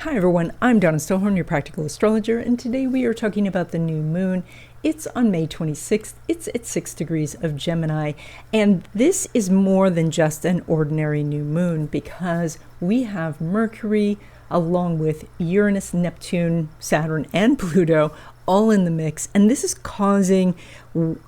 Hi everyone, I'm Donna Stellhorn, your practical astrologer, and today we are talking about the new moon. It's on May 26th, it's at 6 degrees of Gemini, and this is more than just an ordinary new moon because we have Mercury along with Uranus, Neptune, Saturn, and Pluto all in the mix, and this is causing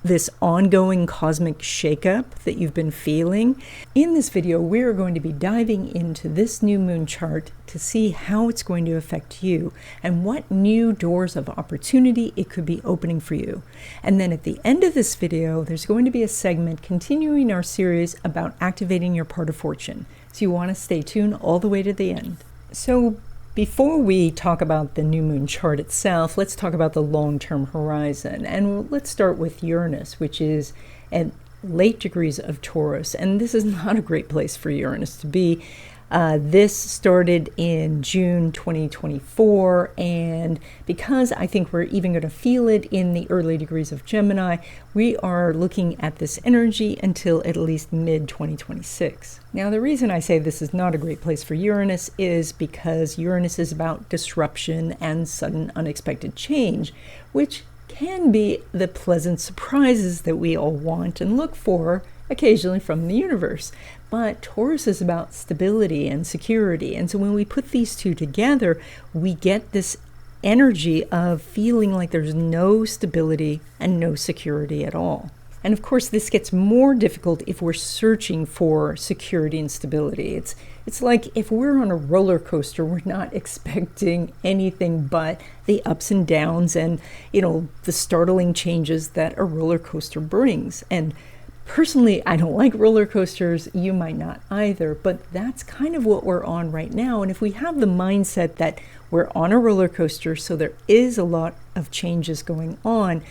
this ongoing cosmic shakeup that you've been feeling. In this video, we're going to be diving into this new moon chart to see how it's going to affect you and what new doors of opportunity it could be opening for you. And then at the end of this video, there's going to be a segment continuing our series about activating your part of fortune. So you want to stay tuned all the way to the end. So before we talk about the new moon chart itself, let's talk about the long-term horizon. And let's start with Uranus, which is at late degrees of Taurus. And this is not a great place for Uranus to be. This started in June 2024, and because I think we're even going to feel it in the early degrees of Gemini, we are looking at this energy until at least mid-2026. Now, the reason I say this is not a great place for Uranus is because Uranus is about disruption and sudden unexpected change, which can be the pleasant surprises that we all want and look for occasionally from the universe. But Taurus is about stability and security. And so when we put these two together, we get this energy of feeling like there's no stability and no security at all. And of course, this gets more difficult if we're searching for security and stability. It's like if we're on a roller coaster, we're not expecting anything but the ups and downs and, the startling changes that a roller coaster brings. And personally, I don't like roller coasters. You might not either, but that's kind of what we're on right now. And if we have the mindset that we're on a roller coaster, so there is a lot of changes going on,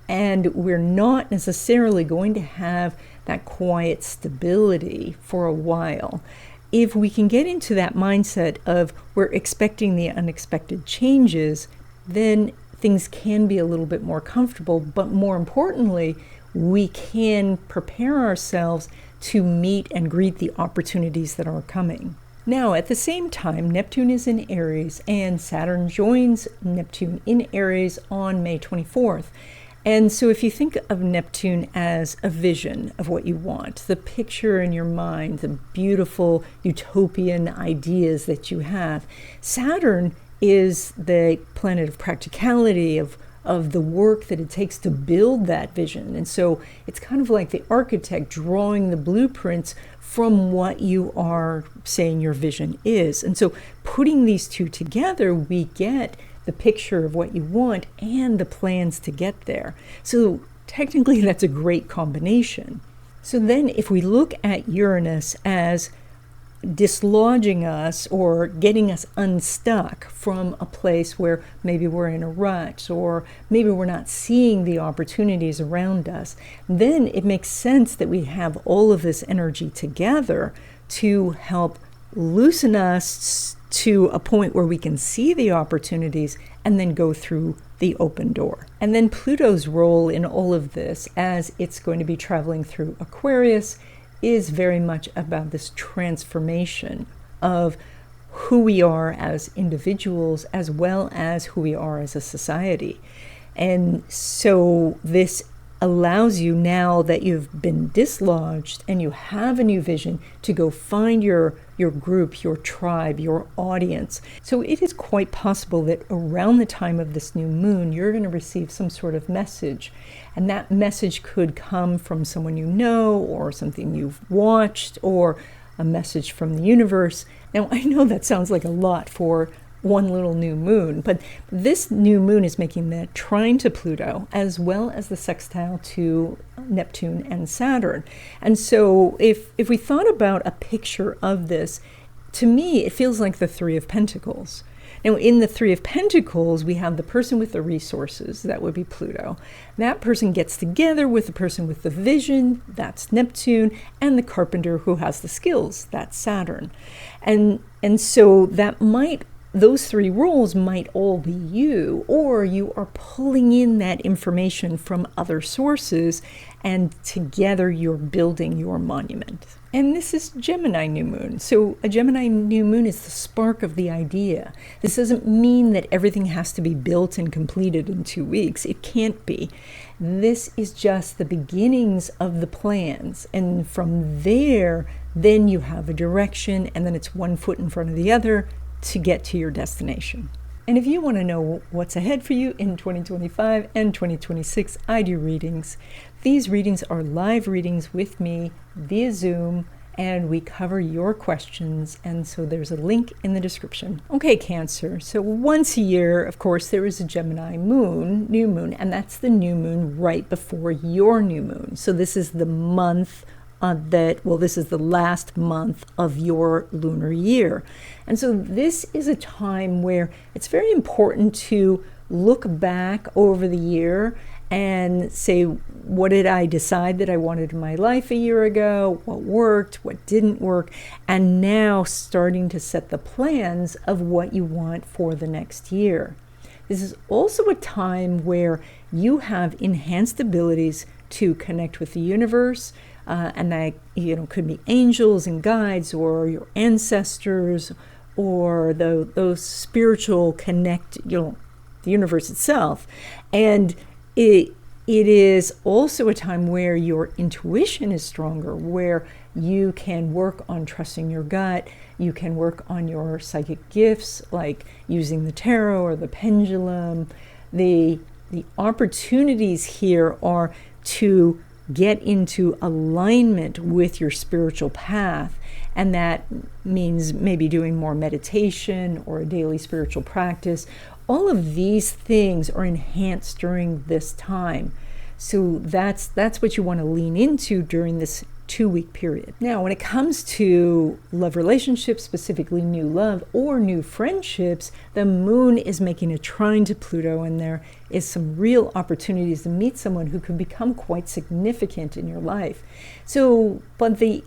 and we're not necessarily going to have that quiet stability for a while. If we can get into that mindset of we're expecting the unexpected changes, then things can be a little bit more comfortable, but more importantly, we can prepare ourselves to meet and greet the opportunities that are coming. Now, at the same time, Neptune is in Aries and Saturn joins Neptune in Aries on May 24th. And so if you think of Neptune as a vision of what you want, the picture in your mind, the beautiful utopian ideas that you have, Saturn is the planet of practicality, of the work that it takes to build that vision. And so it's kind of like the architect drawing the blueprints from what you are saying your vision is. And so putting these two together, we get the picture of what you want and the plans to get there. So technically that's a great combination. So then if we look at Uranus as dislodging us or getting us unstuck from a place where maybe we're in a rut or maybe we're not seeing the opportunities around us, then it makes sense that we have all of this energy together to help loosen us to a point where we can see the opportunities and then go through the open door. And then Pluto's role in all of this, as it's going to be traveling through Aquarius, is very much about this transformation of who we are as individuals as well as who we are as a society. And so this allows you, now that you've been dislodged and you have a new vision, to go find your group, your tribe, your audience. So it is quite possible that around the time of this new moon, you're going to receive some sort of message. And that message could come from someone you know, or something you've watched, or a message from the universe. Now, I know that sounds like a lot for one little new moon, but this new moon is making the trine to Pluto as well as the sextile to Neptune and Saturn. And so if we thought about a picture of this, to me it feels like the Three of Pentacles. Now, in the Three of Pentacles, we have the person with the resources, that would be Pluto. That person gets together with the person with the vision, that's Neptune, and the carpenter who has the skills, that's Saturn. And so that might those three roles might all be you, or you are pulling in that information from other sources, and together you're building your monument. And this is Gemini new moon. So a Gemini new moon is the spark of the idea. This doesn't mean that everything has to be built and completed in 2 weeks. It can't be. This is just the beginnings of the plans. And from there, then you have a direction, and then it's one foot in front of the other to get to your destination. And if you want to know what's ahead for you in 2025 and 2026, I do readings. These readings are live readings with me via Zoom, and we cover your questions, and so there's a link in the description. Okay, Cancer. So once a year, of course, there is a Gemini moon, new moon, and that's the new moon right before your new moon. So this is the month this is the last month of your lunar year. And so this is a time where it's very important to look back over the year and say, what did I decide that I wanted in my life a year ago? What worked? What didn't work? And now starting to set the plans of what you want for the next year. This is also a time where you have enhanced abilities to connect with the universe, and that could be angels and guides, or your ancestors, or those spiritual the universe itself. And it is also a time where your intuition is stronger, where you can work on trusting your gut. You can work on your psychic gifts, like using the tarot or the pendulum. The opportunities here are to get into alignment with your spiritual path, and that means maybe doing more meditation or a daily spiritual practice. All of these things are enhanced during this time. So that's what you want to lean into during this 2-week period. Now, when it comes to love relationships, specifically new love or new friendships, the moon is making a trine to Pluto, and there is some real opportunities to meet someone who could become quite significant in your life. So, but the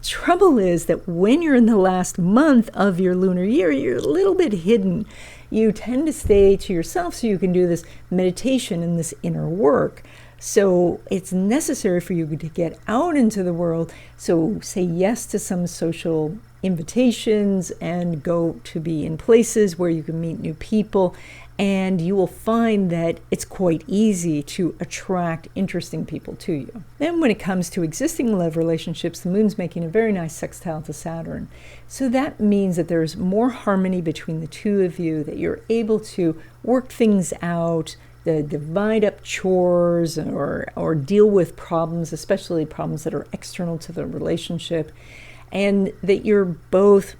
trouble is that when you're in the last month of your lunar year, you're a little bit hidden. You tend to stay to yourself so you can do this meditation and this inner work. So it's necessary for you to get out into the world. So say yes to some social invitations and go to be in places where you can meet new people. And you will find that it's quite easy to attract interesting people to you. Then when it comes to existing love relationships, the moon's making a very nice sextile to Saturn. So that means that there's more harmony between the two of you, that you're able to work things out, divide up chores, or deal with problems, especially problems that are external to the relationship, and that you're both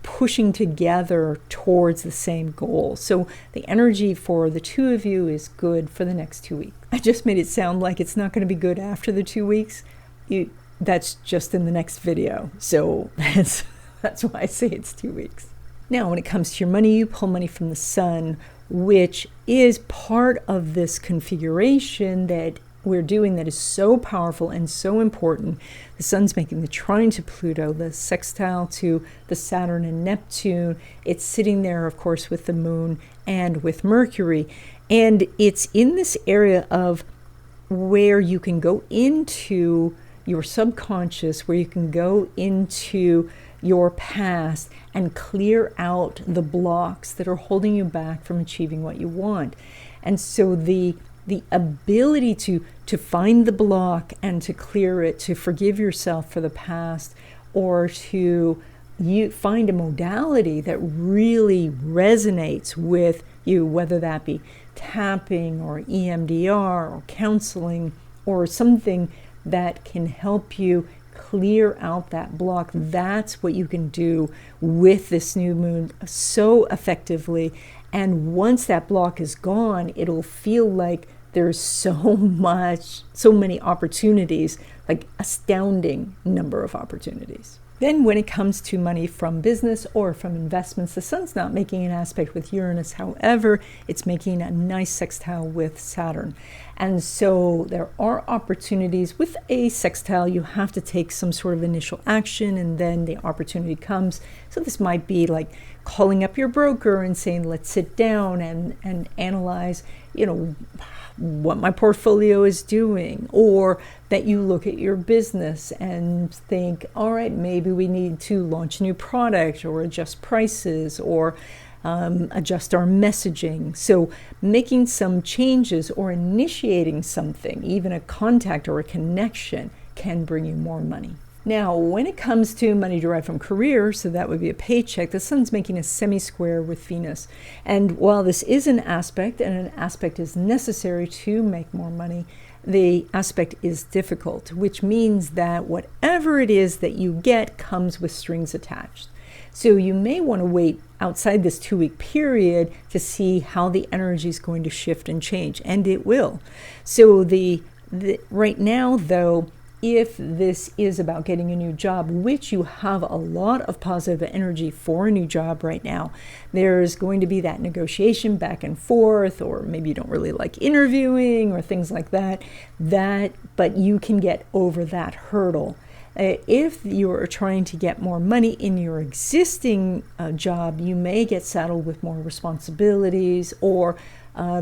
pushing together towards the same goal. So the energy for the two of you is good for the next 2 weeks. I just made it sound like it's not going to be good after the 2 weeks. That's just in the next video. So that's why I say it's 2 weeks. Now, when it comes to your money, you pull money from the sun, which is part of this configuration that we're doing that is so powerful and so important. The sun's making the trine to Pluto, the sextile to the Saturn and Neptune. It's sitting there, of course, with the moon and with Mercury. And it's in this area of where you can go into your subconscious, where you can go into your past and clear out the blocks that are holding you back from achieving what you want. And so the ability to find the block and to clear it, to forgive yourself for the past, or to find a modality that really resonates with you, whether that be tapping or EMDR or counseling or something that can help you clear out that block. That's what you can do with this new moon so effectively. And once that block is gone, it'll feel like there's so many opportunities, like astounding number of opportunities. Then when it comes to money from business or from investments, the sun's not making an aspect with Uranus. However, it's making a nice sextile with Saturn. And so there are opportunities. With a sextile, you have to take some sort of initial action and then the opportunity comes. So this might be like calling up your broker and saying, let's sit down and analyze, what my portfolio is doing, or that you look at your business and think, all right, maybe we need to launch a new product or adjust prices or adjust our messaging. So making some changes or initiating something, even a contact or a connection, can bring you more money. Now, when it comes to money derived from career, so that would be a paycheck, the sun's making a semi-square with Venus. And while this is an aspect, and an aspect is necessary to make more money, the aspect is difficult, which means that whatever it is that you get comes with strings attached. So you may want to wait outside this 2-week period to see how the energy is going to shift and change, and it will. So right now, though, if this is about getting a new job, which you have a lot of positive energy for a new job right now, there's going to be that negotiation back and forth, or maybe you don't really like interviewing or things like that, but you can get over that hurdle. If you're trying to get more money in your existing job, you may get saddled with more responsibilities, or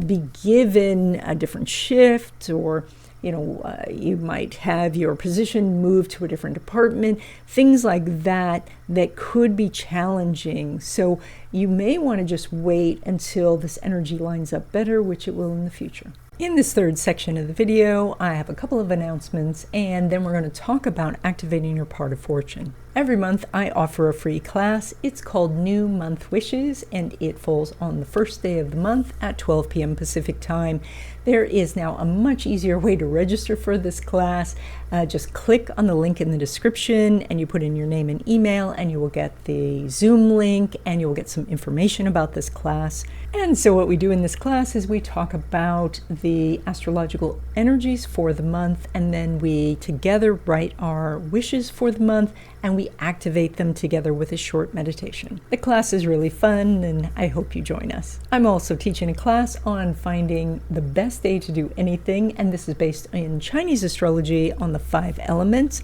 be given a different shift, or you might have your position moved to a different department, things like that could be challenging. So you may want to just wait until this energy lines up better, which it will in the future. In this third section of the video, I have a couple of announcements, and then we're going to talk about activating your part of fortune. Every month I offer a free class. It's called New Month Wishes, and it falls on the first day of the month at 12 p.m. Pacific time. There is now a much easier way to register for this class. Just click on the link in the description and you put in your name and email, and you will get the Zoom link and you will get some information about this class. And so what we do in this class is we talk about the astrological energies for the month, and then we together write our wishes for the month, and we activate them together with a short meditation. The class is really fun, and I hope you join us. I'm also teaching a class on finding the best day to do anything, and this is based in Chinese astrology on the 5 elements.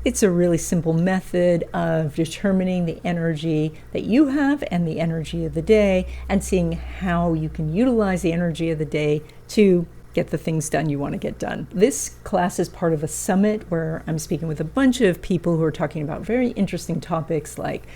It's a really simple method of determining the energy that you have and the energy of the day, and seeing how you can utilize the energy of the day to get the things done you want to get done. This class is part of a summit where I'm speaking with a bunch of people who are talking about very interesting topics like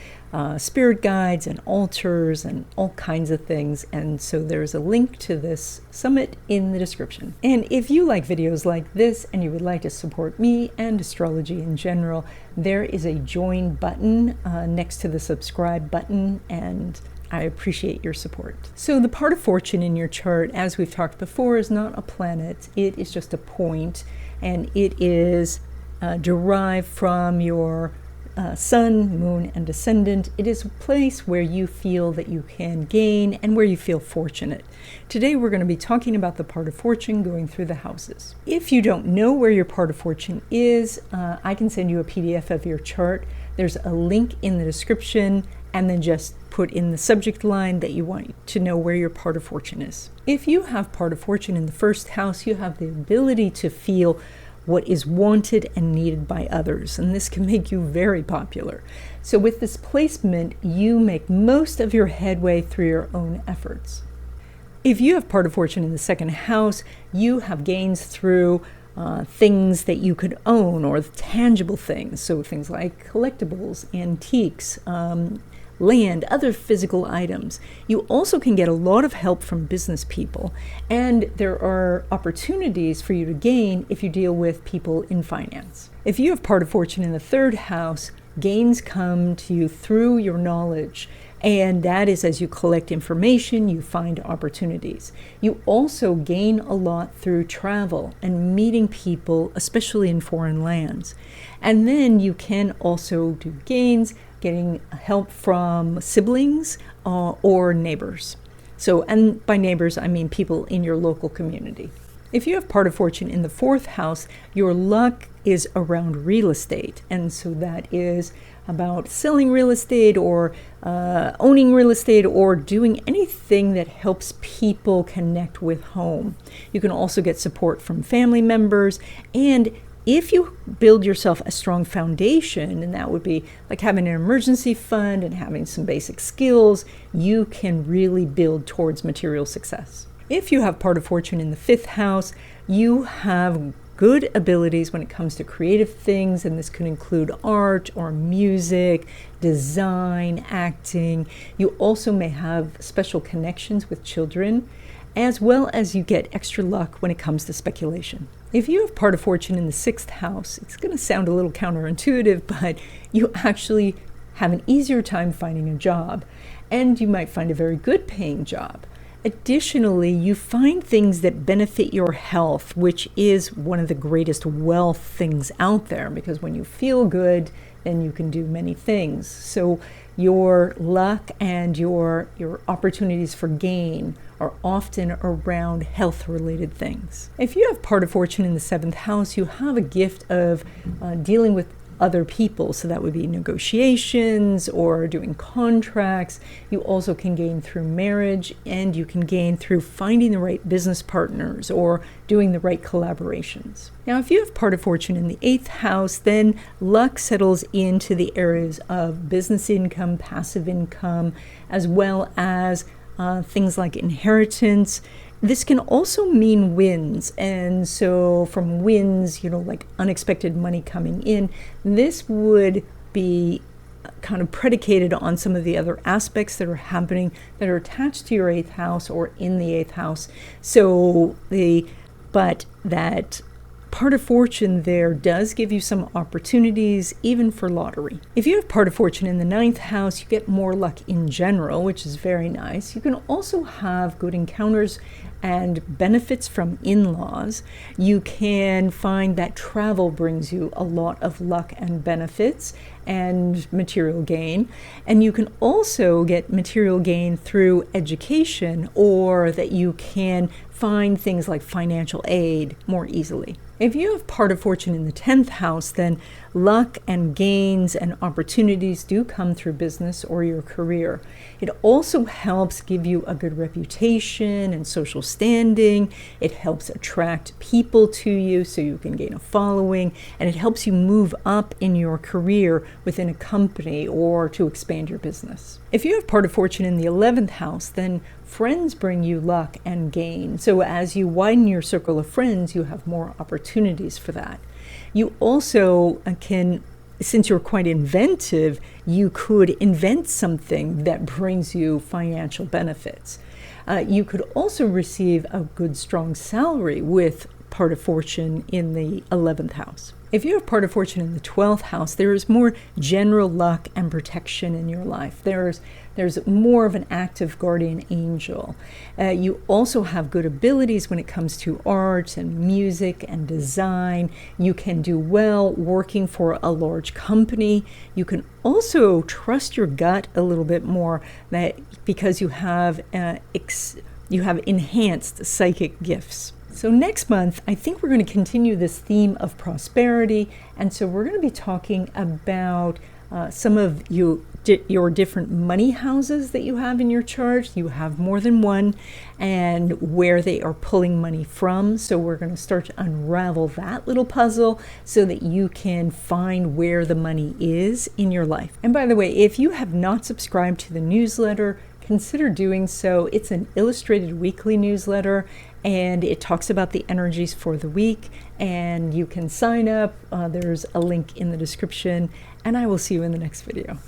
spirit guides and altars and all kinds of things. And so there's a link to this summit in the description. And if you like videos like this and you would like to support me and astrology in general, there is a join button next to the subscribe button, and I appreciate your support. So the part of fortune in your chart, as we've talked before, is not a planet. It is just a point, and it is derived from your sun, moon, and ascendant. It is a place where you feel that you can gain and where you feel fortunate. Today we're going to be talking about the part of fortune going through the houses. If you don't know where your part of fortune is, I can send you a PDF of your chart. There's a link in the description, and then just put in the subject line that you want to know where your part of fortune is. If you have part of fortune in the first house, you have the ability to feel what is wanted and needed by others, and this can make you very popular. So with this placement, you make most of your headway through your own efforts. If you have part of fortune in the second house, you have gains through things that you could own, or tangible things, so things like collectibles, antiques, land, other physical items. You also can get a lot of help from business people, and there are opportunities for you to gain if you deal with people in finance. If you have part of fortune in the third house, gains come to you through your knowledge, and that is as you collect information, you find opportunities. You also gain a lot through travel and meeting people, especially in foreign lands. And then you can also do gains getting help from siblings or neighbors. So, and by neighbors, I mean people in your local community. If you have part of fortune in the fourth house, your luck is around real estate. And so that is about selling real estate, or owning real estate, or doing anything that helps people connect with home. You can also get support from family members, and if you build yourself a strong foundation, and that would be like having an emergency fund and having some basic skills, you can really build towards material success. If you have part of fortune in the 5th house, you have good abilities when it comes to creative things, and this could include art or music, design, acting. You also may have special connections with children, as well as you get extra luck when it comes to speculation. If you have part of fortune in the 6th house, it's going to sound a little counterintuitive, but you actually have an easier time finding a job, and you might find a very good paying job. Additionally, you find things that benefit your health, which is one of the greatest wealth things out there, because when you feel good, then you can do many things. So your luck and your opportunities for gain are often around health-related things. If you have part of fortune in the 7th house, you have a gift of dealing with other people. So that would be negotiations or doing contracts. You also can gain through marriage, and you can gain through finding the right business partners or doing the right collaborations. Now, if you have part of fortune in the 8th house, then luck settles into the areas of business income, passive income, as well as things like inheritance. This can also mean wins, and so from wins, like unexpected money coming in, this would be kind of predicated on some of the other aspects that are happening that are attached to your 8th house or in the 8th house. But that part of fortune there does give you some opportunities, even for lottery. If you have part of fortune in the 9th house, you get more luck in general, which is very nice. You can also have good encounters and benefits from in-laws. You can find that travel brings you a lot of luck and benefits and material gain. And you can also get material gain through education, or that you can find things like financial aid more easily. If you have part of fortune in the 10th house, then luck and gains and opportunities do come through business or your career. It also helps give you a good reputation and social standing. It helps attract people to you so you can gain a following, and it helps you move up in your career within a company or to expand your business. If you have part of fortune in the 11th house, then friends bring you luck and gain. So as you widen your circle of friends, you have more opportunities for that. You also can, since you're quite inventive, you could invent something that brings you financial benefits. You could also receive a good, strong salary with part of fortune in the 11th house. If you have part of fortune in the 12th house, there is more general luck and protection in your life. There's more of an active guardian angel. You also have good abilities when it comes to art and music and design. You can do well working for a large company. You can also trust your gut a little bit more, because you have enhanced psychic gifts. So next month, I think we're going to continue this theme of prosperity, and so we're going to be talking about some of your different money houses that you have in your chart. You have more than one, and where they are pulling money from. So we're going to start to unravel that little puzzle so that you can find where the money is in your life. And by the way, if you have not subscribed to the newsletter, consider doing so. It's an illustrated weekly newsletter, and it talks about the energies for the week, and you can sign up. There's a link in the description, and I will see you in the next video.